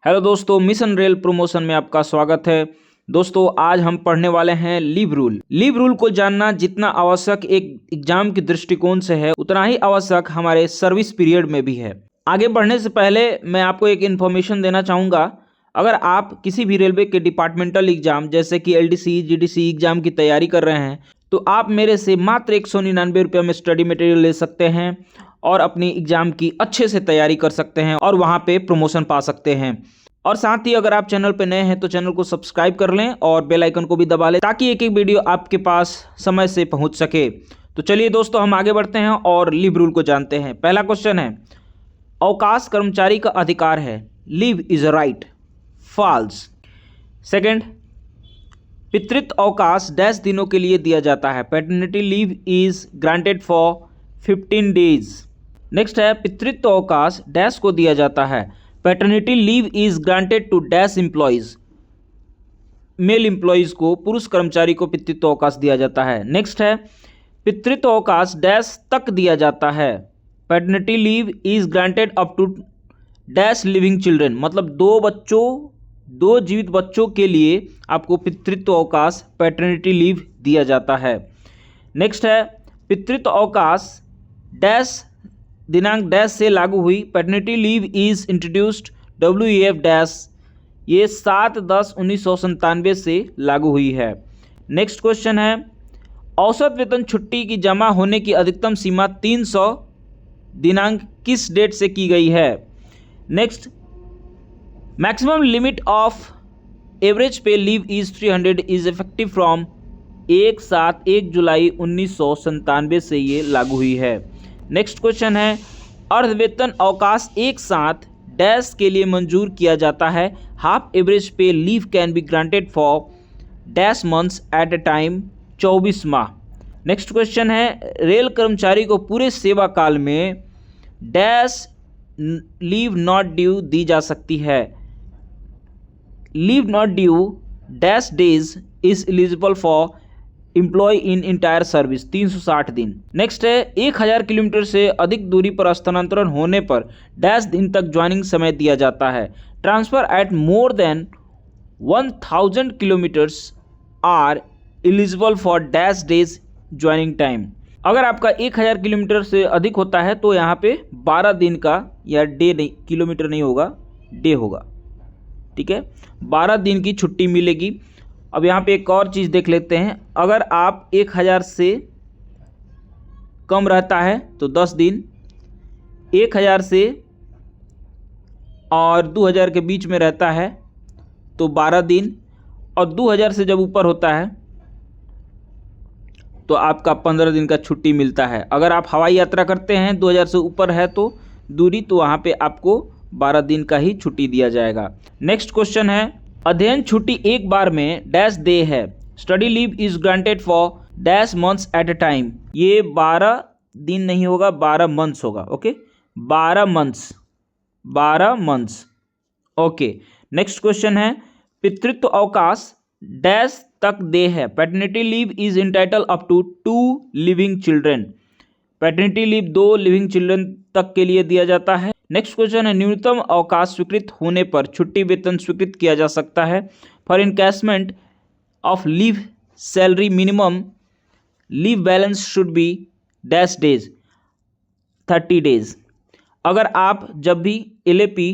Hello दोस्तों, mission rail promotion में आपका स्वागत है। दोस्तों आज हम पढ़ने वाले हैं लीव रूल। लीव रूल को जानना जितना आवश्यक एक एग्जाम के दृष्टिकोण से है, उतना ही आवश्यक हमारे सर्विस पीरियड में भी है। आगे बढ़ने से पहले मैं आपको एक इन्फॉर्मेशन देना चाहूँगा। अगर आप किसी भी रेलवे के डिपार्टमेंटल एग्जाम जैसे कि LDC, GDC एग्जाम की तैयारी कर रहे हैं तो आप मेरे से मात्र 199 रुपये में स्टडी मटेरियल ले सकते हैं और अपनी एग्जाम की अच्छे से तैयारी कर सकते हैं और वहाँ पे प्रमोशन पा सकते हैं। और साथ ही अगर आप चैनल पे नए हैं तो चैनल को सब्सक्राइब कर लें और बेल आइकन को भी दबा लें ताकि एक एक वीडियो आपके पास समय से पहुंच सके। तो चलिए दोस्तों, हम आगे बढ़ते हैं और लीव रूल को जानते हैं। पहला क्वेश्चन है, अवकाश कर्मचारी का अधिकार है। Leave is a right, false. Second, पितृत्व अवकाश डैश दिनों के लिए दिया जाता है। Paternity leave is granted for 15 days. Next है, पितृत्व अवकाश डैश को दिया जाता है। Paternity leave is granted to dash employees. Male employees को, पुरुष कर्मचारी को पितृत्व अवकाश दिया जाता है। नेक्स्ट है, पितृत्व अवकाश डैश तक दिया जाता है। Paternity leave is granted up to dash living children, मतलब दो जीवित बच्चों के लिए आपको पितृत्व अवकाश पैटर्निटी लीव दिया जाता है। नेक्स्ट है, पितृत्व अवकाश डैश दिनांक डैश से लागू हुई। Paternity leave is introduced WEF dash, ये 7/10/1997 से लागू हुई है। नेक्स्ट क्वेश्चन है, औसत वेतन छुट्टी की जमा होने की अधिकतम सीमा 300 दिनांक किस डेट से की गई है। Next, maximum limit of average pay leave is 300 is effective from 1 July 1997 से ये लागू हुई है। नेक्स्ट क्वेश्चन है, अर्धवेतन अवकाश एक साथ डैश के लिए मंजूर किया जाता है। Half average pay leave can be granted for dash months at a time, 24 माह। नेक्स्ट क्वेश्चन है, रेल कर्मचारी को पूरे सेवा काल में डैश लीव नॉट ड्यू दी जा सकती है। Leave not due dash days is eligible for employ in entire service, 360 दिन। नेक्स्ट है, 1000 किलोमीटर से अधिक दूरी पर स्थानांतरण होने पर डैश दिन तक ज्वाइनिंग समय दिया जाता है। Transfer at more than 1000 kilometres are eligible for dash days joining time. अगर आपका 1000 किलोमीटर से अधिक होता है तो यहाँ पे 12 दिन का, या डे नहीं, किलोमीटर नहीं होगा, डे होगा, ठीक है, 12 दिन की छुट्टी मिलेगी। अब यहाँ पे एक और चीज़ देख लेते हैं, अगर आप 1000 से कम रहता है तो 10 दिन, 1000 से और 2000 के बीच में रहता है तो 12 दिन, और 2000 से जब ऊपर होता है तो आपका 15 दिन का छुट्टी मिलता है। अगर आप हवाई यात्रा करते हैं 2000 से ऊपर है तो दूरी, तो वहाँ पे आपको 12 दिन का ही छुट्टी दिया जाएगा। नेक्स्ट क्वेश्चन है, अध्ययन छुट्टी एक बार में डैश डे है। Study leave is granted for dash months at a time, ये 12 दिन नहीं होगा, 12 मंथ्स होगा। Okay, 12 months. Okay, next question है, पितृत्व अवकाश डैश तक दे है। Paternity leave is entitled up to 2 living children. Paternity leave 2 living children तक के लिए दिया जाता है। नेक्स्ट क्वेश्चन है, न्यूनतम अवकाश स्वीकृत होने पर छुट्टी वेतन स्वीकृत किया जा सकता है। For encashment of leave salary minimum leave balance should be dash days, 30 days. अगर आप जब भी LAP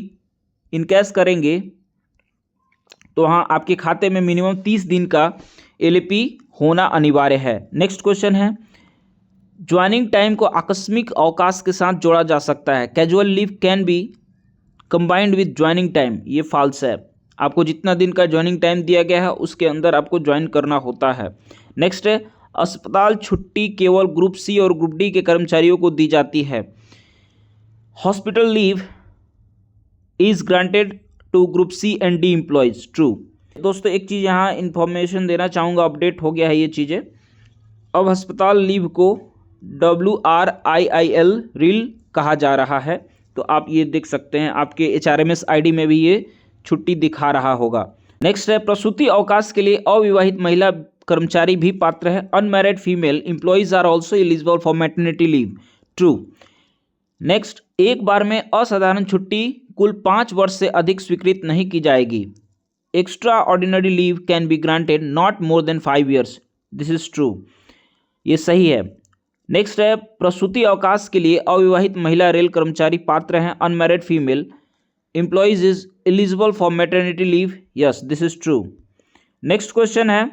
इनकैश करेंगे तो हाँ, आपके खाते में मिनिमम 30 दिन का LAP होना अनिवार्य है। नेक्स्ट क्वेश्चन है, ज्वाइनिंग टाइम को आकस्मिक अवकाश के साथ जोड़ा जा सकता है। Casual leave can B combined with joining time, ये फॉल्स है। आपको जितना दिन का ज्वाइनिंग टाइम दिया गया है उसके अंदर आपको ज्वाइन करना होता है। नेक्स्ट है, अस्पताल छुट्टी केवल ग्रुप C और ग्रुप D के कर्मचारियों को दी जाती है। Hospital leave is granted to group C and D employees, true. दोस्तों एक चीज़ यहाँ इन्फॉर्मेशन देना चाहूँगा, अपडेट हो गया है ये चीज़ें। अब अस्पताल लीव को WRIIL रील कहा जा रहा है, तो आप ये देख सकते हैं, आपके HRMS ID में भी ये छुट्टी दिखा रहा होगा। नेक्स्ट है, प्रसूति अवकाश के लिए अविवाहित महिला कर्मचारी भी पात्र है। Unmarried female employees are also eligible for maternity leave, true. Next, एक बार में असाधारण छुट्टी कुल 5 वर्ष से अधिक स्वीकृत नहीं की जाएगी। Extra ordinary leave can be granted not more then 5 years. This is true, ये सही है। नेक्स्ट है, प्रसूति अवकाश के लिए अविवाहित महिला रेल कर्मचारी पात्र हैं। Unmarried female employees is eligible for maternity leave. Yes, this is true. Next question है,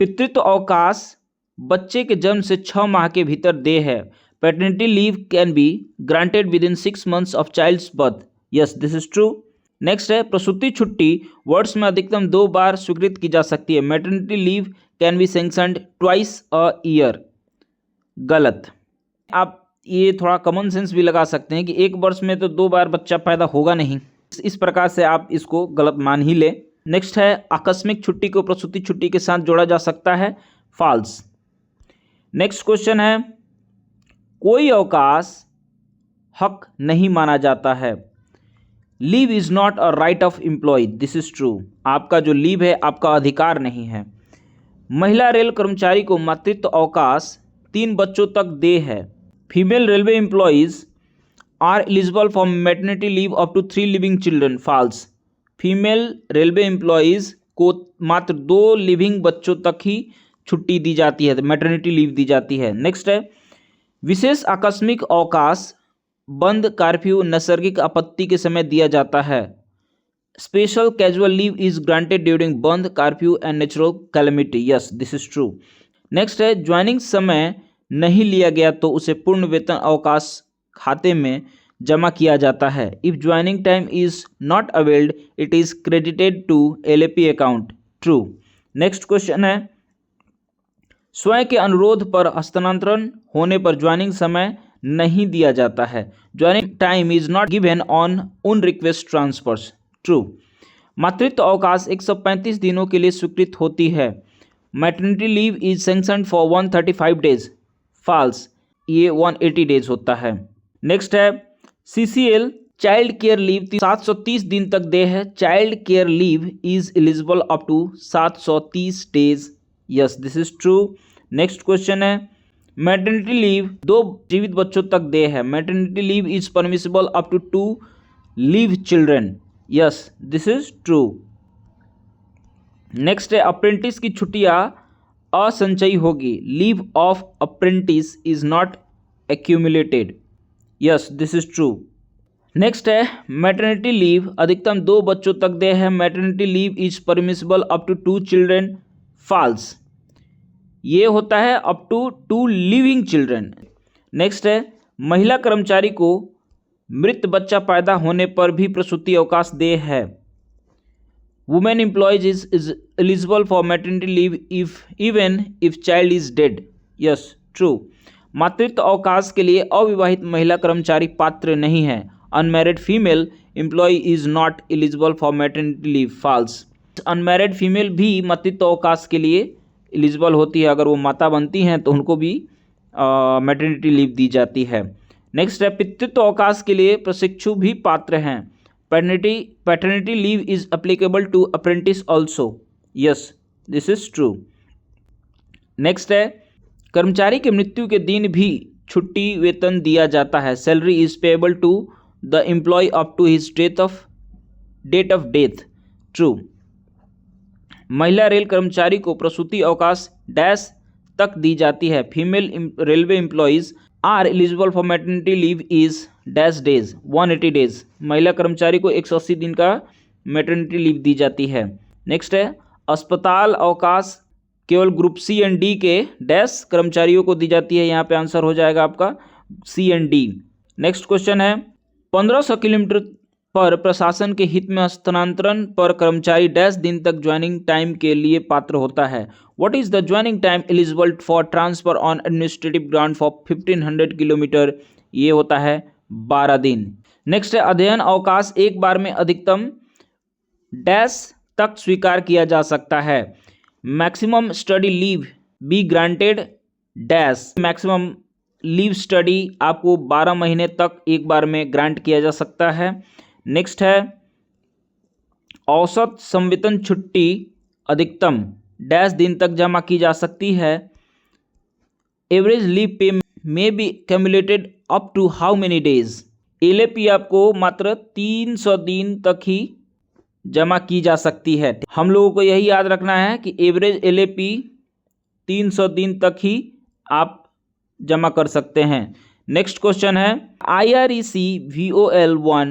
पितृत्व अवकाश बच्चे के जन्म से 6 माह के भीतर दे है। Paternity leave can be granted within 6 months of child's birth. Yes, this is true. Next है, प्रसूति छुट्टी वर्ष में अधिकतम 2 बार स्वीकृत की जा सकती है। Maternity leave can B sanctioned twice a year. गलत। आप ये थोड़ा कॉमन सेंस भी लगा सकते हैं कि एक वर्ष में तो 2 बार बच्चा पैदा होगा नहीं, इस प्रकार से आप इसको गलत मान ही ले। नेक्स्ट है, आकस्मिक छुट्टी को प्रसूति छुट्टी के साथ जोड़ा जा सकता है। फॉल्स। नेक्स्ट क्वेश्चन है, कोई अवकाश हक नहीं माना जाता है। Leave is not a right of employ. This is true. आपका जो लीव है आपका अधिकार नहीं है। महिला रेल कर्मचारी को मातृत्व अवकाश 3 बच्चों तक दे है। Female railway employees are eligible for maternity leave up to 3 living children. False. Female railway employees को मात्र 2 लिविंग बच्चों तक ही छुट्टी दी जाती है, मैटरनिटी लीव दी जाती है। नेक्स्ट है, विशेष आकस्मिक अवकाश बंद, कर्फ्यू, नैसर्गिक आपत्ति के समय दिया जाता है। Special casual leave is granted during bandh, curfew and natural calamity. Yes, this is true. Next है, ज्वाइनिंग समय नहीं लिया गया तो उसे पूर्ण वेतन अवकाश खाते में जमा किया जाता है। If joining time is not availed it is credited to LAP account. True. Next question है, स्वयं के अनुरोध पर हस्तांतरण होने पर ज्वाइनिंग समय नहीं दिया जाता है। Joining time is not given on request transfers. True. मातृत्व अवकाश 135 दिनों के लिए स्वीकृत होती है। Maternity leave is sanctioned for 135 days. False, ये 180 डेज होता है। नेक्स्ट है, CCL चाइल्ड केयर लीव 730 दिन तक दे है। Child care leave is eligible up to 730 days. Yes, this is true. Next question है, मैटरनिटी लीव 2 जीवित बच्चों तक दे है। Maternity leave is permissible up to 2 live children. Yes, this is true. Next है, अप्रेंटिस की छुट्टियां असंचयी होगी। Leave of apprentice is not accumulated. Yes, this is true. Next है, मैटरनिटी लीव अधिकतम 2 बच्चों तक दे है। Maternity leave is permissible up to 2 children. False, ये होता है up to 2 living children. Next है, महिला कर्मचारी को मृत बच्चा पैदा होने पर भी प्रसूति अवकाश दे है। Women employees is eligible for maternity leave even if child is dead. Yes, true. मातृत्व अवकाश के लिए अविवाहित महिला कर्मचारी पात्र नहीं है। Unmarried female employee is not eligible for maternity leave. False. Unmarried female भी मातृत्व अवकाश के लिए एलिजिबल होती है। अगर वो माता बनती हैं तो उनको भी मैटरनिटी लीव दी जाती है। नेक्स्ट है, पितृत्व अवकाश के लिए प्रशिक्षु भी पात्र हैं। Paternity leave is applicable to apprentice also. Yes, this is true. Next है, कर्मचारी की मृत्यु के दिन भी छुट्टी वेतन दिया जाता है। Salary is payable to the employee up to his date of death. True. महिला रेल कर्मचारी को प्रसूति अवकाश डैश तक दी जाती है। Female railway employees are eligible for maternity leave is dash days 180 days. महिला कर्मचारी को 180 दिन का मैटरनिटी लीव दी जाती है। नेक्स्ट है, अस्पताल अवकाश केवल ग्रुप C एंड D के डैश कर्मचारियों को दी जाती है। यहाँ पे आंसर हो जाएगा आपका C and D। Next question है, 1500 किलोमीटर पर प्रशासन के हित में हस्तांतरण पर कर्मचारी डैश दिन तक ज्वाइनिंग टाइम के लिए पात्र होता है। What is the joining time eligible for transfer on administrative ground for 1500 kilometre. ये होता है 12 दिन। नेक्स्ट है, अध्ययन अवकाश एक बार में अधिकतम डैश तक स्वीकार किया जा सकता है। Maximum study leave be granted dash. Maximum leave study आपको 12 महीने तक एक बार में ग्रांट किया जा सकता है। नेक्स्ट है, औसत संवेतन छुट्टी अधिकतम डैश दिन तक जमा की जा सकती है। एवरेज लीव पे में be cumulated up to how many days. LAP आपको मात्र 300 दिन तक ही जमा की जा सकती है। हम लोगों को यही याद रखना है कि एवरेज LAP 300 दिन तक ही आप जमा कर सकते हैं। नेक्स्ट क्वेश्चन है IREC VOL1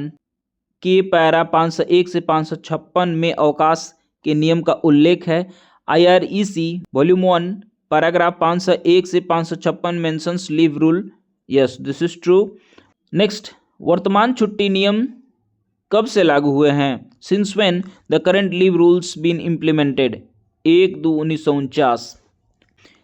के पैरा 501 से 556 में अवकाश के नियम का उल्लेख है। IREC वॉल्यूम 1 पैराग्राफ 501 से 556 mentions leave rule. Yes, this is true. Next, वर्तमान छुट्टी नियम कब से लागू हुए हैं? Since when the current leave rules been implemented? 1/2/1949।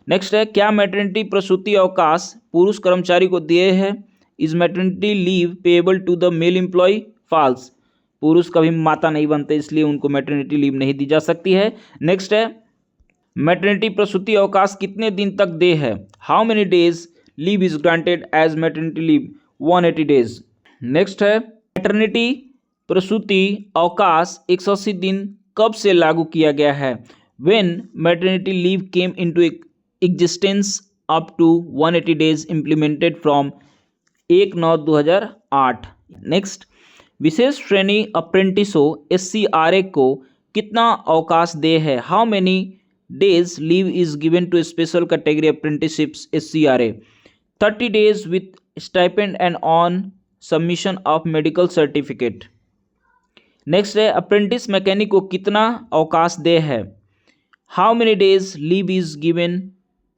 Next है, क्या मैटरनिटी प्रसूति अवकाश पुरुष कर्मचारी को दिए हैं? Is maternity leave payable to the male employee? False. पुरुष कभी माता नहीं बनते, इसलिए उनको मैटरनिटी लीव नहीं दी जा सकती है। नेक्स्ट है, मैटरनिटी प्रसूति अवकाश कितने दिन तक दे है? How many days leave is granted as maternity leave? 180 days. Next है, मैटरनिटी प्रसूति अवकाश 180 दिन कब से लागू किया गया है? When maternity leave came into existence up to 180 days implemented from 1/9/2008। Next, विशेष श्रेणी अप्रेंटिसों SCRA को कितना अवकाश दे है? How many days leave is given to special category apprenticeships SCRA? 30 days with stipend and on submission of medical certificate। Next है, apprentice mechanic को कितना अवकाश दे है? How many days leave is given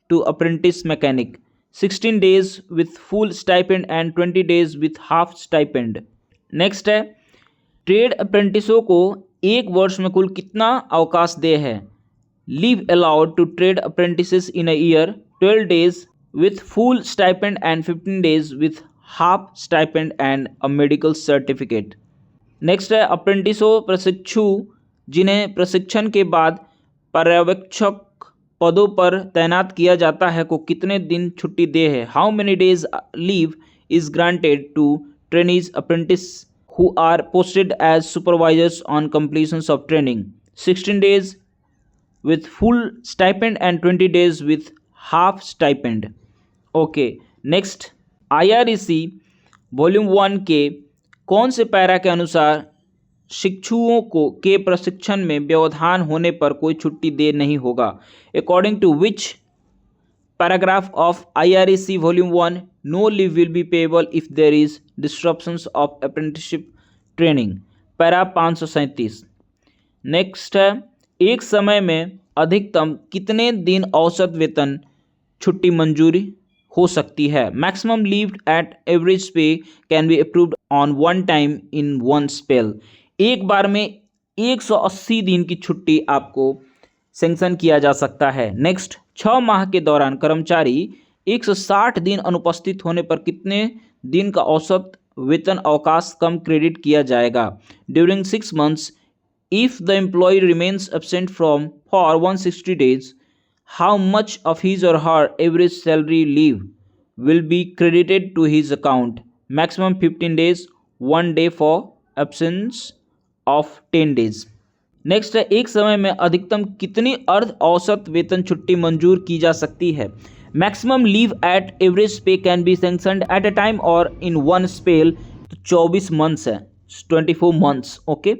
to apprentice mechanic? 16 days with full stipend and 20 days with half stipend। Next है, trade अप्रेंटिसों को एक वर्ष में कुल कितना अवकाश दे है? Leave allowed to trade apprentices in a year 12 days with full stipend and 15 days with half stipend and a medical certificate। Next है, अप्रेंटिसों प्रशिक्षु जिन्हें प्रशिक्षण के बाद पर्यवेक्षक पदों पर तैनात किया जाता है को कितने दिन छुट्टी दे है? How many days leave is granted to trainees apprentice who are posted as supervisors on completion of training? 16 days with full stipend and 20 days with half stipend। Okay, next, IREC volume 1 के कौन से para के अनुसार शिक्षुओं को के प्रशिक्षण में व्यवधान होने पर कोई छुट्टी दे नहीं होगा? According to which paragraph of IREC volume 1 no leave will be payable if there is disruptions of apprenticeship training? Para 537। Next है, एक समय में अधिकतम कितने दिन औसत वेतन छुट्टी मंजूरी हो सकती है? मैक्सिमम लीव एट एवरेज पे can be approved on one time in one spell. एक बार में 180 दिन की छुट्टी आपको सैंक्शन किया जा सकता है। नेक्स्ट, 6 माह के दौरान कर्मचारी 160 दिन अनुपस्थित होने पर कितने दिन का औसत वेतन अवकाश कम क्रेडिट किया जाएगा? During 6 months if the employee remains absent from for 160 days, how much of his और her average salary leave will be credited to his account? Maximum 15 days, 1 day for absence of 10 days। Next है, एक समय में अधिकतम कितनी अर्ध औसत वेतन छुट्टी मंजूर की जा सकती है? मैक्सिमम लीव एट एवरेज पे can be sanctioned eight a time और इन वन स्पेल। तो 24 months है, 24 months। Okay,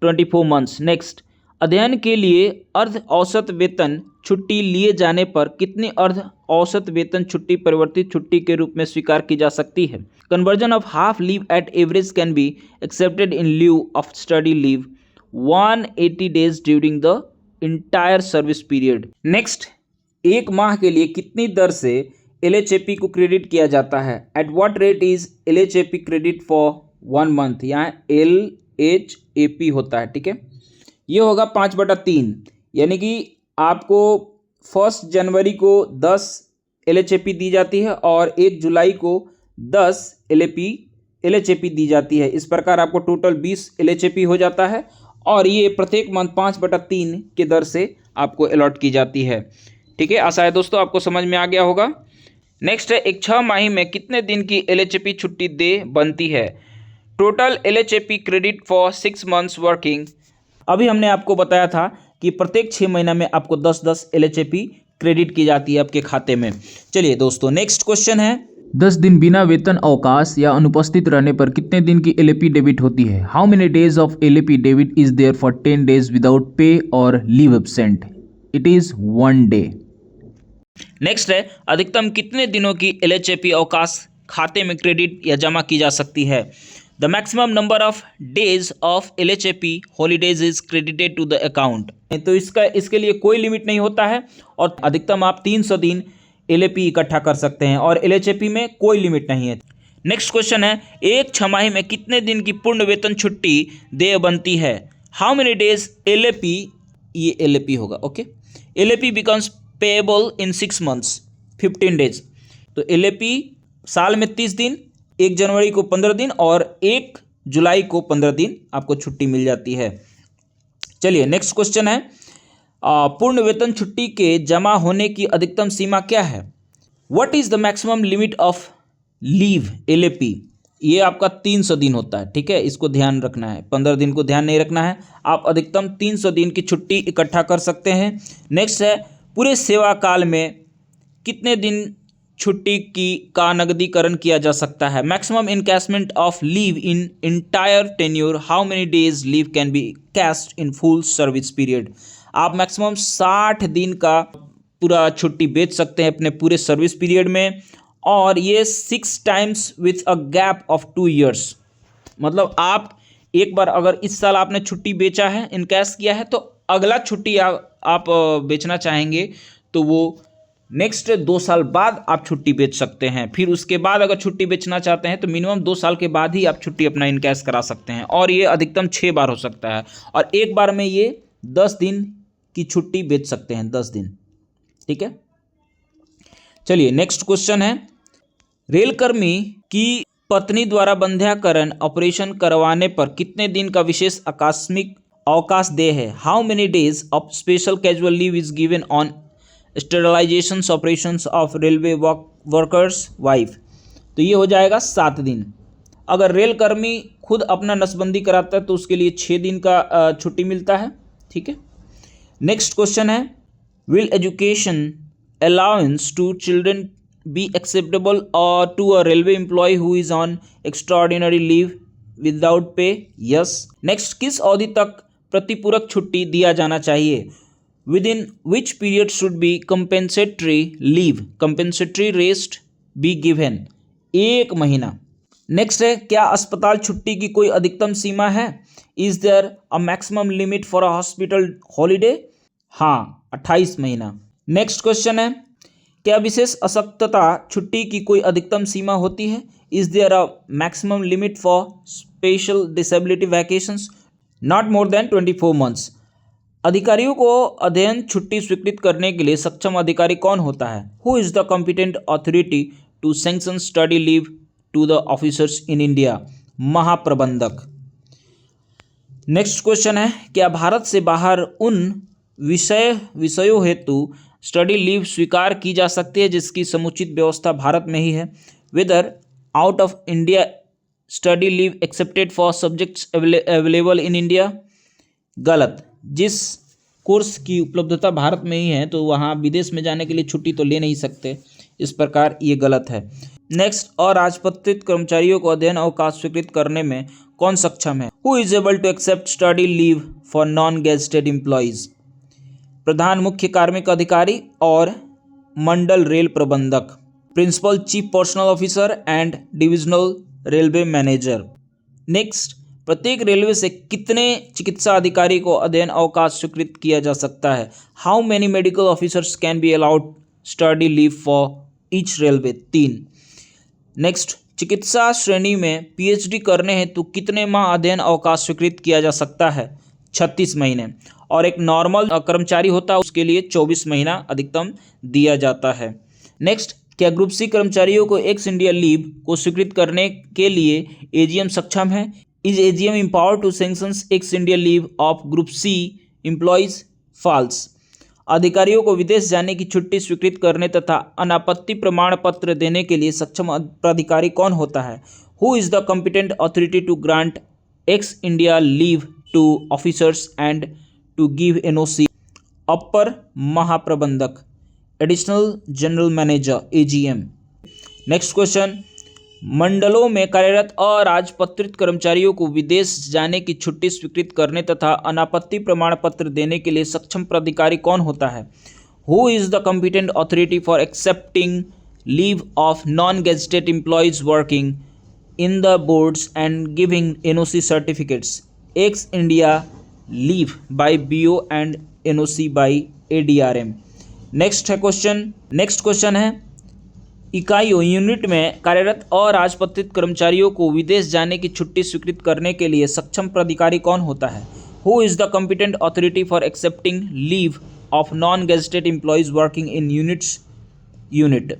24 months। नेक्स्ट, अध्ययन के लिए अर्ध औसत वेतन छुट्टी लिए जाने पर कितनी अर्ध औसत वेतन छुट्टी परिवर्तित छुट्टी के रूप में स्वीकार की जा सकती है? Conversion of half leave at average can be accepted in lieu of study leave 180 days during the entire service period. Next, एक माह के लिए कितनी दर से LHAP को क्रेडिट किया जाता है? At what rate is LHAP credit for 1 month? यहाँ LHAP होता है, ठीक है। ये होगा 5/3, यानी कि आपको 1 जनवरी को 10 LHAP दी जाती है और 1 जुलाई को 10 LHAP दी जाती है। इस प्रकार आपको टोटल 20 LHAP हो जाता है और ये प्रत्येक मंथ 5/3 के दर से आपको अलॉट की जाती है। ठीक है, आशा है दोस्तों आपको समझ में आ गया होगा। नेक्स्ट है, एक 6 माही में कितने दिन की LHAP छुट्टी दे बनती है? Total LHAP credit for 6 months working. अभी हमने आपको बताया था कि प्रत्येक 6 महीना में आपको 10-10 LHAP क्रेडिट की जाती है आपके खाते में। चलिए दोस्तों, नेक्स्ट क्वेश्चन है, 10 दिन बिना वेतन अवकाश या अनुपस्थित रहने पर कितने दिन की एलएपी डेबिट होती है? How many days of LAP debit is there for 10 days without pay और leave absent? It is 1 day. Next है, अधिकतम कितने दिनों की एलएचएपी अवकाश खाते में क्रेडिट या जमा की जा सकती है? The maximum number of days of LHAP holidays is credited to the account. तो इसके लिए कोई लिमिट नहीं होता है और अधिकतम आप 300 दिन एलएपी इकट्ठा कर सकते हैं और एलएचएपी में कोई लिमिट नहीं है। नेक्स्ट क्वेश्चन है, एक छमाही में कितने दिन की पूर्ण वेतन छुट्टी देय बनती है? हाउ मेनी डेज एलएपी, ये एलएपी होगा, ओके। एलएपी बिकम्स पेएबल इन 6 months 15 डेज। तो एलएपी साल में 30 दिन, 1 जनवरी को 15 दिन और 1 जुलाई को 15 दिन आपको छुट्टी मिल जाती है। चलिए नेक्स्ट क्वेश्चन है, पूर्ण वेतन छुट्टी के जमा होने की अधिकतम सीमा क्या है? What is the maximum limit of leave LAP? ये आपका 300 दिन होता है, ठीक है, इसको ध्यान रखना है, 15 दिन को ध्यान नहीं रखना है। आप अधिकतम 300 दिन की छुट्टी इकट्ठा कर सकते हैं। नेक्स्ट है, पूरे सेवा काल में कितने दिन छुट्टी का नकदीकरण किया जा सकता है? Maximum encashment of leave in entire tenure, how many days leave can B cached in full service period? आप मैक्सिमम 60 दिन का पूरा छुट्टी बेच सकते हैं अपने पूरे सर्विस पीरियड में, और ये 6 times with a gap of 2 years। मतलब आप एक बार अगर इस साल आपने छुट्टी बेचा है, इनकैश किया है, तो अगला छुट्टी आप बेचना चाहेंगे तो वो नेक्स्ट 2 साल बाद आप छुट्टी बेच सकते हैं। फिर उसके बाद अगर छुट्टी बेचना चाहते हैं तो मिनिमम 2 साल के बाद ही आप छुट्टी अपना इनकैश करा सकते हैं, और ये अधिकतम 6 बार हो सकता है, और एक बार में ये 10 दिन की छुट्टी बेच सकते हैं, 10 दिन, ठीक है। चलिए नेक्स्ट क्वेश्चन है, रेलकर्मी की पत्नी द्वारा बंध्याकरण ऑपरेशन करवाने पर कितने दिन का विशेष आकस्मिक अवकाश देय है? How many days of special casual leave is given on sterilisation operations of railway workers wife? तो ये हो जाएगा 7 दिन। अगर रेलकर्मी खुद अपना नसबंदी कराता है तो उसके लिए 6 दिन का छुट्टी मिलता है, ठीक है। नेक्स्ट क्वेश्चन है, will education allowance to children be acceptable or to a railway employee who is on extraordinary leave without pay? Yes. Next, किस अवधि तक प्रतिपूरक छुट्टी दिया जाना चाहिए? Within which period should be compensatory leave, compensatory rest be given? 1 महीना। Next है, क्या अस्पताल छुट्टी की कोई अधिकतम सीमा है? Is there a maximum limit for a hospital holiday? हाँ, 28 महीना। नेक्स्ट क्वेश्चन है, क्या विशेष अशक्तता छुट्टी की कोई अधिकतम सीमा होती है? Is there a maximum limit for special disability vacations? Not more than 24 months। अधिकारियों को अध्ययन छुट्टी स्वीकृत करने के लिए सक्षम अधिकारी कौन होता है? Who is the competent authority to sanction study leave to the officers in India? महाप्रबंधक। नेक्स्ट क्वेश्चन है, क्या भारत से बाहर उन विषयों हेतु स्टडी लीव स्वीकार की जा सकती है जिसकी समुचित व्यवस्था भारत में ही है? Whether out of India study leave accepted for subjects available in India? गलत। जिस कोर्स की उपलब्धता भारत में ही है तो वहाँ विदेश में जाने के लिए छुट्टी तो ले नहीं सकते, इस प्रकार ये गलत है। नेक्स्ट, अराजपत्रित कर्मचारियों को अध्ययन अवकाश स्वीकृत करने में कौन सक्षम है? Who is able to accept study leave for non gazetted employees? प्रधान मुख्य कार्मिक अधिकारी और मंडल रेल प्रबंधक, principal chief personnel officer and divisional railway manager. Next, प्रत्येक रेलवे से कितने चिकित्सा अधिकारी को अध्ययन अवकाश स्वीकृत किया जा सकता है? How many medical officers can be allowed study leave for each railway? 3। Next, चिकित्सा श्रेणी में पीएचडी करने हेतु कितने माह अध्ययन अवकाश स्वीकृत किया जा सकता है? 36 महीने। और एक नॉर्मल कर्मचारी होता है उसके लिए 24 महीना अधिकतम दिया जाता है। नेक्स्ट, क्या ग्रुप सी कर्मचारियों को एक्स इंडिया लीव को स्वीकृत करने के लिए एजीएम सक्षम है? Is AGM empowered to sanctions ex India leave of group C employees? False. अधिकारियों को विदेश जाने की छुट्टी स्वीकृत करने तथा अनापत्ति प्रमाण पत्र देने के लिए सक्षम प्राधिकारी कौन होता है? Who is the competent authority to grant ex India leave to officers and to give NOC? अपर महाप्रबंधक, additional general manager, AGM. Next question, मंडलों में कार्यरत अराजपत्रित कर्मचारियों को विदेश जाने की छुट्टी स्वीकृत करने तथा अनापत्ति प्रमाण पत्र देने के लिए सक्षम प्राधिकारी कौन होता है? Who is the competent authority for accepting leave of non gazetted employees working in the boards and giving NOC certificates? Ex India leave by BO and NOC by ADRM. Next question है, इकाइयों unit में कार्यरत अराजपत्रित कर्मचारियों को विदेश जाने की छुट्टी स्वीकृत करने के लिए सक्षम प्राधिकारी कौन होता है? Who is the competent authority for accepting leave of non gazetted employees working in unit?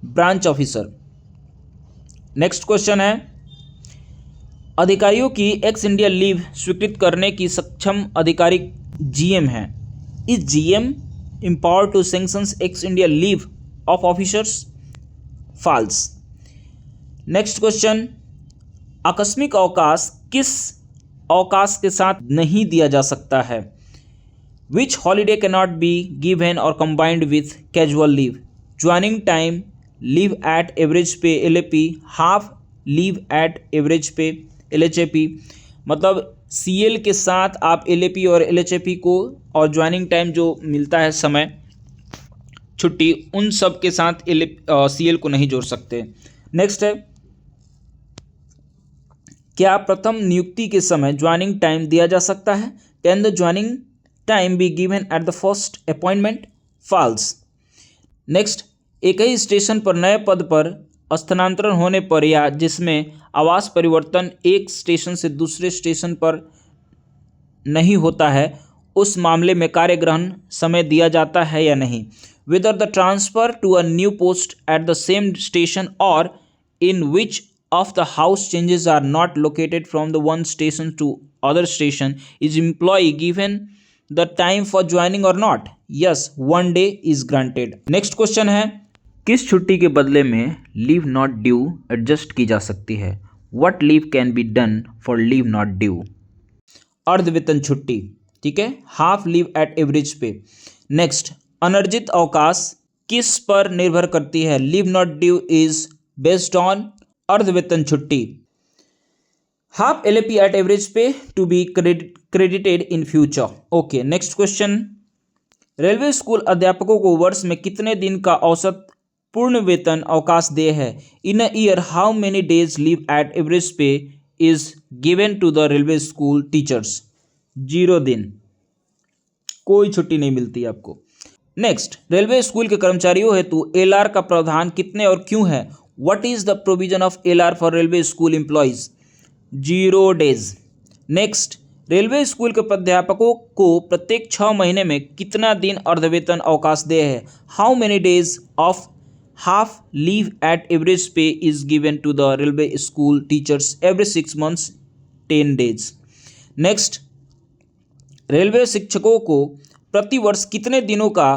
Branch officer. Next question है, अधिकारियों की एक्स इंडिया लीव स्वीकृत करने की सक्षम अधिकारी जीएम है. Is GM empowered to sanction ex India leave of officers? False. Next question, आकस्मिक अवकाश किस अवकाश के साथ नहीं दिया जा सकता है? Which holiday can not be given और combined with casual leave? Joining time, leave at average pay LAP, half leave at average pay LHAP. मतलब CL के साथ आप LAP और LHAP को और ज्वाइनिंग टाइम जो मिलता है समय छुट्टी, उन सब के साथ CL को नहीं जोड़ सकते. नेक्स्ट है, क्या प्रथम नियुक्ति के समय ज्वाइनिंग टाइम दिया जा सकता है? Can the joining time be given at the first appointment? False. Next, एक ही स्टेशन पर नए पद पर स्थानांतरण होने पर या जिसमें आवास परिवर्तन एक स्टेशन से दूसरे स्टेशन पर नहीं होता है, उस मामले में कार्यग्रहण समय दिया जाता है या नहीं? Whether the transfer to a new post at the same station or in which of the house changes are not located from the one station to other station, is employee given the time for joining or not? Yes, 1 day is granted. Next question है, किस छुट्टी के बदले में leave not due adjust की जा सकती है? What leave can be done for leave not due? अर्धवेतन छुट्टी. ठीक है, half leave at average pay. Next, अनर्जित अवकाश किस पर निर्भर करती है? Leave not due is based on अर्धवेतन छुट्टी. Half LAP at average pay to be credited in future. Okay. Next question, railway school अध्यापकों को वर्ष में कितने दिन का औसत पूर्ण वेतन अवकाश दे है? In a year how many days leave at average pay is given to the railway school teachers? 0 दिन, कोई छुट्टी नहीं मिलती आपको. नेक्स्ट, रेलवे स्कूल के कर्मचारियों हेतु LR का प्रावधान कितने और क्यों है? What is the provision of LR for railway school employees? 0 days. Next, railway school के प्राध्यापकों को प्रत्येक 6 महीने में कितना दिन अर्धवेतन अवकाश दे है? How many days of half leave at average pay is given to the railway school teachers every 6 months? 10 days. Next, railway शिक्षकों को प्रति वर्ष कितने दिनों का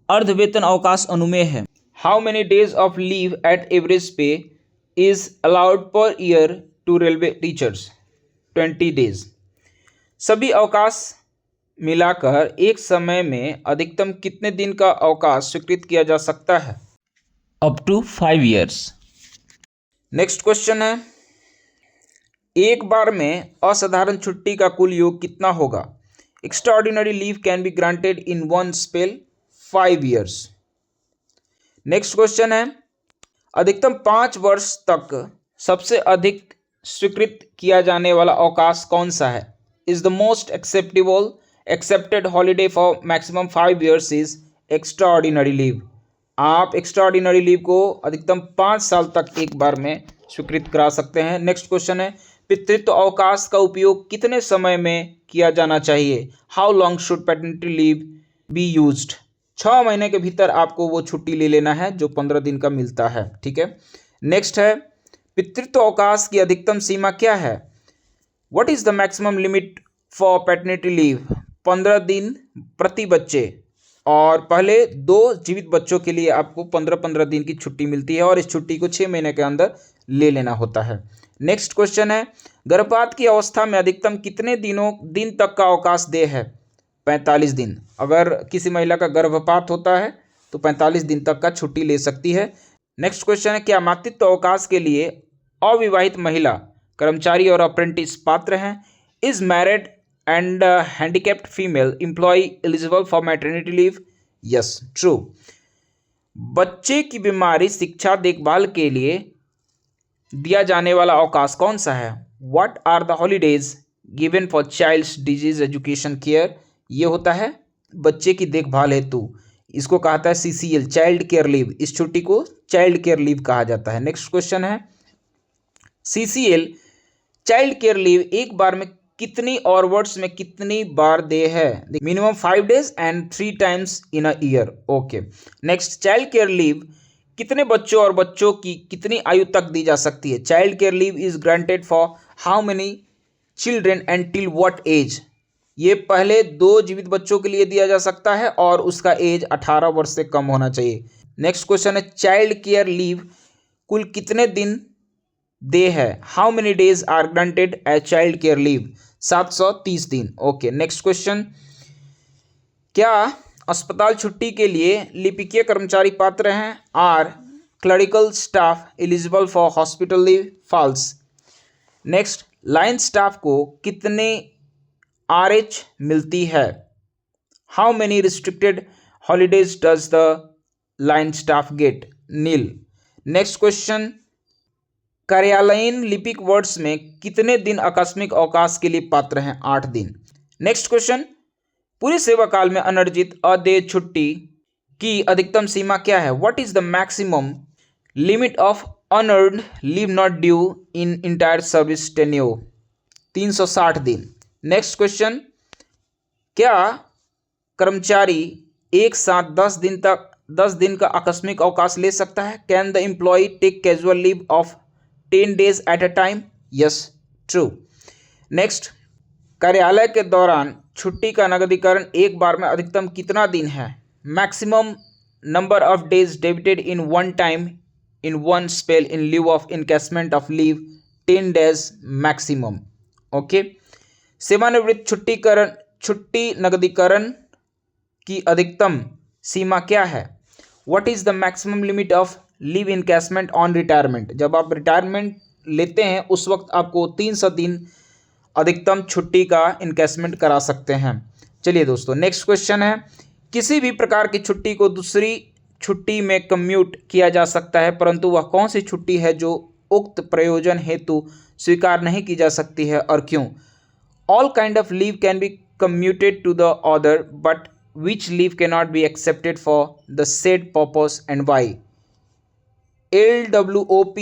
अर्धवेतन अवकाश अनुमेय है? How many days of leave at average pay is allowed per year to railway teachers? 20 days. सभी अवकाश मिलाकर एक समय में अधिकतम कितने दिन का अवकाश स्वीकृत किया जा सकता है? Up to 5 years. Next question है, एक बार में असाधारण छुट्टी का कुल योग कितना होगा? Extraordinary leave can be granted in one spell 5 years. Next question है, अधिकतम 5 वर्ष तक सबसे अधिक स्वीकृत किया जाने वाला अवकाश कौन सा है? Is the most accepted holiday for maximum 5 years is extraordinary leave. आप एक्स्ट्राऑर्डिनरी लीव को अधिकतम 5 साल तक एक बार में स्वीकृत करा सकते हैं. नेक्स्ट क्वेश्चन है, पितृत्व अवकाश का उपयोग कितने समय में किया जाना चाहिए? How long should paternity leave be used? 6 महीने के भीतर आपको वो छुट्टी ले लेना है जो 15 दिन का मिलता है. ठीक है. नेक्स्ट है, पितृत्व अवकाश की अधिकतम सीमा क्या है? What is the maximum limit for paternity leave? 15 दिन प्रति बच्चे, और पहले 2 जीवित बच्चों के लिए आपको 15-15 दिन की छुट्टी मिलती है और इस छुट्टी को 6 महीने के अंदर ले लेना होता है. नेक्स्ट क्वेश्चन है, गर्भपात की अवस्था में अधिकतम कितने दिन तक का अवकाश दे है? 45 दिन. अगर किसी महिला का गर्भपात होता है तो 45 दिन तक का छुट्टी ले सकती है. नेक्स्ट क्वेश्चन है, क्या मातृत्व अवकाश के लिए अविवाहित महिला कर्मचारी और अप्रेंटिस पात्र हैं? Is married and handicapped female employ eligible for maternity leave? Yes, true. बच्चे की बीमारी, शिक्षा, देखभाल के लिए दिया जाने वाला अवकाश कौन सा है? What are the holidays given for child's disease education care? ये होता है बच्चे की देखभाल हेतु, इसको कहता है CCL, चाइल्ड केयर लीव। इस छुट्टी को चाइल्ड केयर लीव कहा जाता है। नेक्स्ट क्वेश्चन है, CCL चाइल्ड केयर लीव एक बार में कितनी और वर्ड्स में कितनी बार दे है? Minimum 5 days and 3 times in a year. Okay. Next, child care leave कितने बच्चों और बच्चों की कितनी आयु तक दी जा सकती है? Child care leave is granted for how many children and till what age? ये पहले 2 जीवित बच्चों के लिए दिया जा सकता है और उसका एज 18 वर्ष से कम होना चाहिए। नेक्स्ट क्वेश्चन है, चाइल्ड केयर लीव कुल कितने दिन दे है? How many days are granted as child care leave? 730 दिन। ओके। नेक्स्ट क्वेश्चन, क्या अस्पताल छुट्टी के लिए लिपिकीय कर्मचारी पात्र हैं? Are clerical staff eligible for hospital leave? False. Next, line staff को कितने RH मिलती है? How many restricted holidays does the line staff get? Nil. Next question, कार्यालयीन लिपिक वर्ड्स में कितने दिन आकस्मिक अवकाश के लिए पात्र हैं? 8 दिन। नेक्स्ट क्वेश्चन, पूरे सेवा काल में अनर्जित अदेय छुट्टी की अधिकतम सीमा क्या है? What is the maximum limit of unearned leave not due in entire service tenure? 360 दिन। नेक्स्ट क्वेश्चन, क्या कर्मचारी एक साथ 10 दिन का आकस्मिक अवकाश ले सकता है? Can the employee take casual leave of 10 days at a time? Yes, true. Next, कार्यालय के दौरान छुट्टी का नगदीकरण एक बार में अधिकतम कितना दिन है? Maximum number of days debited in one time in one spell in leave of encashment of leave 10 days maximum. Okay. सेवानिवृत्त छुट्टी नगदीकरण की अधिकतम सीमा क्या है? What is the maximum limit of leave encashment on retirement? जब आप रिटायरमेंट लेते हैं उस वक्त आपको 300 दिन अधिकतम छुट्टी का इनकैशमेंट करा सकते हैं। चलिए दोस्तों, नेक्स्ट क्वेश्चन है, किसी भी प्रकार की छुट्टी को दूसरी छुट्टी में कम्यूट किया जा सकता है, परंतु वह कौन सी छुट्टी है जो उक्त प्रयोजन हेतु स्वीकार नहीं की जा सकती है और क्यों? All kind of leave can be commuted to the other, but which leave cannot be accepted for the said purpose and why? LWOP,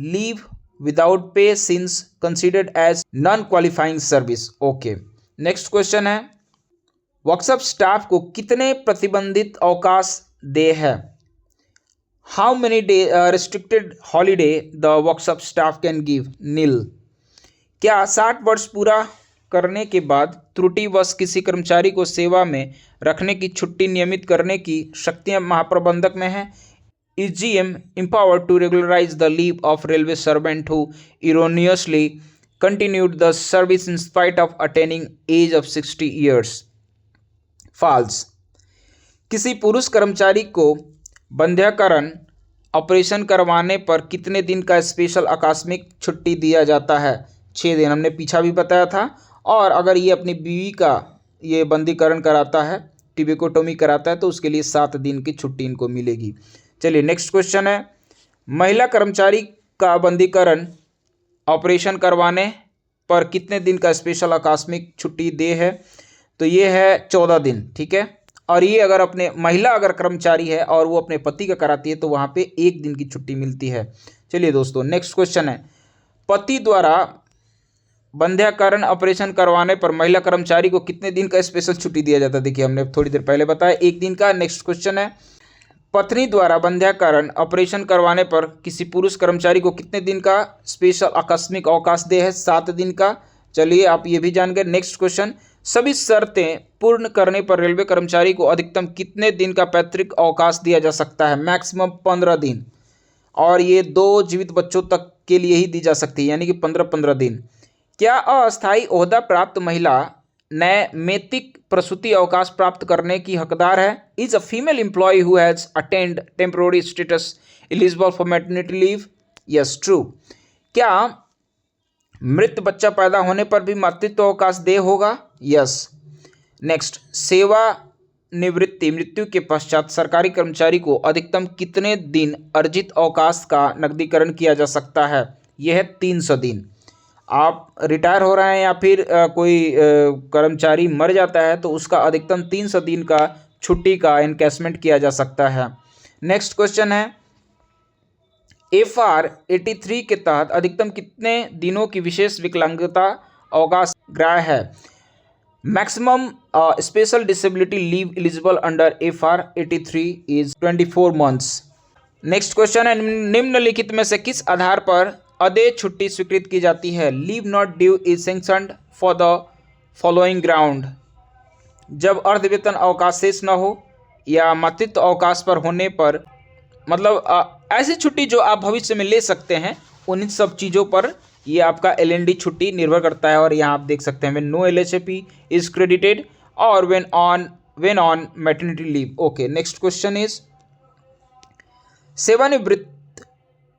leave without pay, since considered as non-qualifying service. Okay. Next question है, workshop staff को कितने प्रतिबंधित अवकाश दे है? How many restricted holiday the workshop staff can give? Nil. क्या 60 वर्ष पूरा करने के बाद त्रुटिवश किसी कर्मचारी को सेवा में रखने की छुट्टी नियमित करने की शक्तियां महाप्रबंधक में है? Is GM empowered to regularize the leave of railway servant who erroneously continued the service in spite of attaining age of 60 years? False. किसी पुरुष कर्मचारी को बंध्याकरण ऑपरेशन करवाने पर कितने दिन का स्पेशल आकस्मिक छुट्टी दिया जाता है? 6 दिन। हमने पीछा भी बताया था। और अगर ये अपनी बीवी का ये बंदीकरण कराता है, टिबेकोटोमी कराता है, तो उसके लिए 7 दिन की छुट्टी इनको मिलेगी। चलिए नेक्स्ट क्वेश्चन है, महिला कर्मचारी का बंदीकरण ऑपरेशन करवाने पर कितने दिन का स्पेशल आकस्मिक छुट्टी दे है? तो ये है 14 दिन। ठीक है। और ये अगर अपने महिला अगर कर्मचारी है और वो अपने पति का कराती है तो वहाँ पे 1 दिन की छुट्टी मिलती है। चलिए दोस्तों, नेक्स्ट क्वेश्चन है, पति द्वारा बंध्याकरण ऑपरेशन करवाने पर महिला कर्मचारी को कितने दिन का स्पेशल छुट्टी दिया जाता है? देखिए हमने थोड़ी देर पहले बताया 1 दिन का। नेक्स्ट क्वेश्चन है, पत्नी द्वारा बंध्याकरण ऑपरेशन करवाने पर किसी पुरुष कर्मचारी को कितने दिन का स्पेशल आकस्मिक अवकाश दे है? 7 दिन का। चलिए आप ये भी जान गए। नेक्स्ट क्वेश्चन, सभी शर्तें पूर्ण करने पर रेलवे कर्मचारी को अधिकतम कितने दिन का पैतृक अवकाश दिया जा सकता है? मैक्सिमम 15 दिन। और ये 2 जीवित बच्चों तक के लिए ही दी जा सकती है, यानी कि 15-15 दिन। क्या अस्थायी ओहदा प्राप्त महिला नैमित्तिक प्रसूति अवकाश प्राप्त करने की हकदार है? Is a female employ who has attend temporary status eligible for maternity leave? Yes, true. क्या मृत बच्चा पैदा होने पर भी मातृत्व अवकाश देय होगा? यस। नेक्स्ट, सेवानिवृत्ति मृत्यु के पश्चात सरकारी कर्मचारी को अधिकतम कितने दिन अर्जित अवकाश का नकदीकरण किया जा सकता है? यह है 300 दिन। आप रिटायर हो रहे हैं या फिर कोई कर्मचारी मर जाता है तो उसका अधिकतम 300 दिन का छुट्टी का एनकैशमेंट किया जा सकता है। नेक्स्ट क्वेश्चन है, FR 83 के तहत अधिकतम कितने दिनों की विशेष विकलांगता अवकाश ग्राह्य है? Maximum special disability leave eligible under FR 83 is 24 months. Next question है, निम्नलिखित में से किस आधार पर अदेय छुट्टी स्वीकृत की जाती है? Leave not due is sanctioned for the following ground. जब अर्धवेतन अवकाश शेष न हो या मातृत्व अवकाश पर होने पर, मतलब ऐसी छुट्टी जो आप भविष्य में ले सकते हैं, उन सब चीज़ों पर ये आपका LND छुट्टी निर्भर करता है। और यहाँ आप देख सकते हैं when no LHAP is credited और when on maternity leave. Okay, next question is, सेवानिवृत्त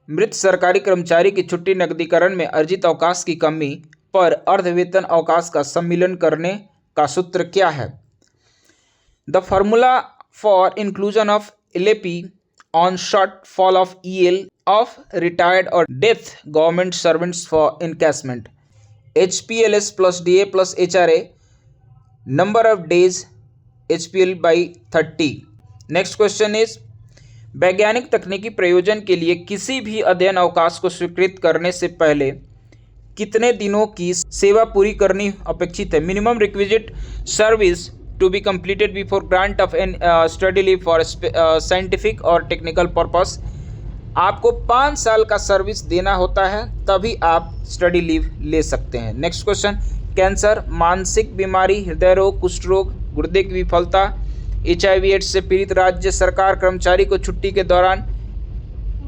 मृत सरकारी कर्मचारी की छुट्टी नकदीकरण में अर्जित अवकाश की कमी पर अर्धवेतन अवकाश का सम्मिलन करने का सूत्र क्या है? The formula for inclusion of LAP on short fall of EL of retired और death government servants for encashment, HPLS plus DA plus HRA, number of days HPL by 30। Next question is, वैज्ञानिक तकनीकी प्रयोजन के लिए किसी भी अध्ययन अवकाश को स्वीकृत करने से पहले कितने दिनों की सेवा पूरी करनी अपेक्षित है? Minimum requisite service to be completed before grant of an study leave for scientific और टेक्निकल पर्पस। आपको 5 साल का सर्विस देना होता है तभी आप स्टडी लीव ले सकते हैं। नेक्स्ट क्वेश्चन, कैंसर, मानसिक बीमारी, हृदय रोग, कुष्ठ रोग, गुर्दे की विफलता, HIV एड्स से पीड़ित राज्य सरकार कर्मचारी को छुट्टी के दौरान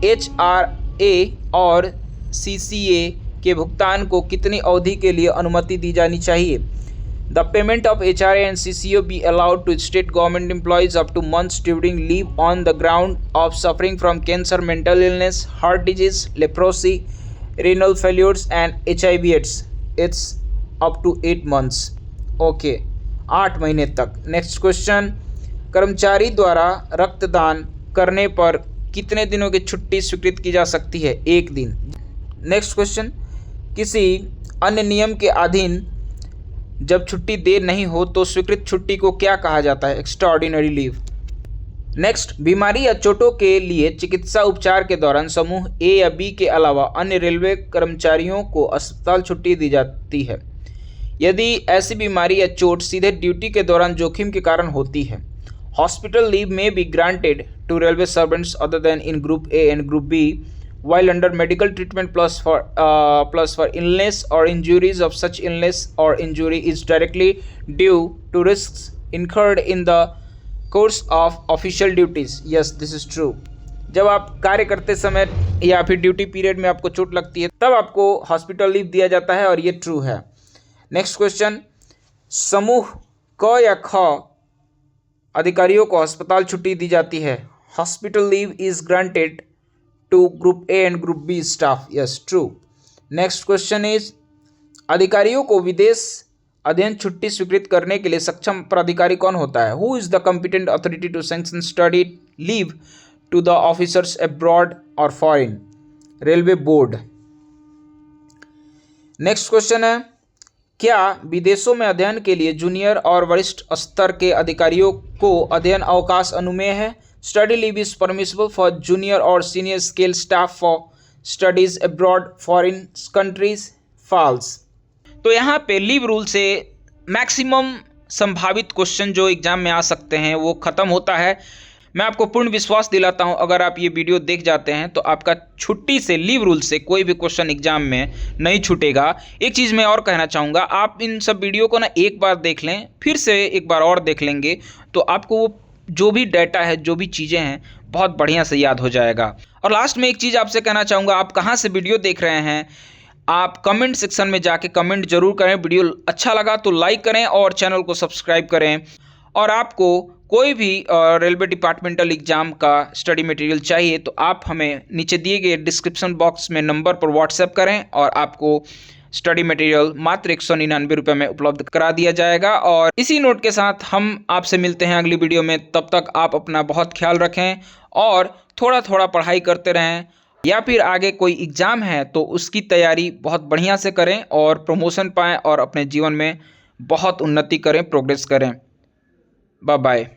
HRA और CCA के भुगतान को कितनी अवधि के लिए अनुमति दी जानी चाहिए? The payment of HRA and CCO be allowed to state government employees up to months during leave on the ground of suffering from cancer, mental illness, heart disease, leprosy, renal failures and HIV AIDS. It's up to 8 months। Okay, 8 महीने तक। Next question, कर्मचारी द्वारा रक्तदान करने पर कितने दिनों की छुट्टी स्वीकृत की जा सकती है? 1 दिन। नेक्स्ट क्वेश्चन, किसी अन्य नियम के अधीन जब छुट्टी देर नहीं हो तो स्वीकृत छुट्टी को क्या कहा जाता है? Extraordinary leave. नेक्स्ट, बीमारी या चोटों के लिए चिकित्सा उपचार के दौरान समूह A या B के अलावा अन्य रेलवे कर्मचारियों को अस्पताल छुट्टी दी जाती है यदि ऐसी बीमारी या चोट सीधे ड्यूटी के दौरान जोखिम के कारण होती है। Hospital leave may be granted to railway servants other than in Group A and Group B while under medical treatment plus for illness or injuries of such illness or injury is directly due to risks incurred in the course of official duties. Yes, this is true. जब आप कार्य करते समय या फिर duty period में आपको चोट लगती है तब आपको हॉस्पिटल लीव दिया जाता है और ये ट्रू है। नेक्स्ट क्वेश्चन, समूह क या ख अधिकारियों को अस्पताल छुट्टी दी जाती है? Hospital leave is granted to group A and group B staff. Yes, true. Next question is, अधिकारियों को विदेश अध्ययन छुट्टी स्वीकृत करने के लिए सक्षम प्राधिकारी कौन होता है? Who is the competent authority to sanction study leave to the officers abroad और foreign? Railway board. Next question है, क्या विदेशों में अध्ययन के लिए जूनियर और वरिष्ठ स्तर के अधिकारियों को अध्ययन अवकाश अनुमेय है? Study leave is permissible for junior और senior scale staff for studies abroad foreign countries? False. तो यहाँ पे लीव रूल से मैक्सिमम संभावित क्वेश्चन जो एग्जाम में आ सकते हैं वो ख़त्म होता है। मैं आपको पूर्ण विश्वास दिलाता हूं अगर आप ये वीडियो देख जाते हैं तो आपका छुट्टी से, लीव रूल से कोई भी क्वेश्चन एग्जाम में नहीं छूटेगा। एक चीज़ मैं और कहना चाहूँगा, आप इन सब वीडियो को ना एक बार देख लें, फिर से एक बार और देख लेंगे तो आपको वो जो भी डाटा है, जो भी चीज़ें हैं, बहुत बढ़िया से याद हो जाएगा। और लास्ट में एक चीज़ आपसे कहना चाहूँगा, आप कहाँ से वीडियो देख रहे हैं, आप कमेंट सेक्शन में जाके कमेंट जरूर करें। वीडियो अच्छा लगा तो लाइक करें और चैनल को सब्सक्राइब करें। और आपको कोई भी रेलवे डिपार्टमेंटल एग्जाम का स्टडी मटेरियल चाहिए तो आप हमें नीचे दिए गए डिस्क्रिप्शन बॉक्स में नंबर पर व्हाट्सएप करें और आपको स्टडी मटेरियल मात्र 199 रुपये में उपलब्ध करा दिया जाएगा। और इसी नोट के साथ हम आपसे मिलते हैं अगली वीडियो में। तब तक आप अपना बहुत ख्याल रखें और थोड़ा थोड़ा पढ़ाई करते रहें, या फिर आगे कोई एग्ज़ाम है तो उसकी तैयारी बहुत बढ़िया से करें और प्रमोशन पाएँ और अपने जीवन में बहुत उन्नति करें, प्रोग्रेस करें। Bye bye.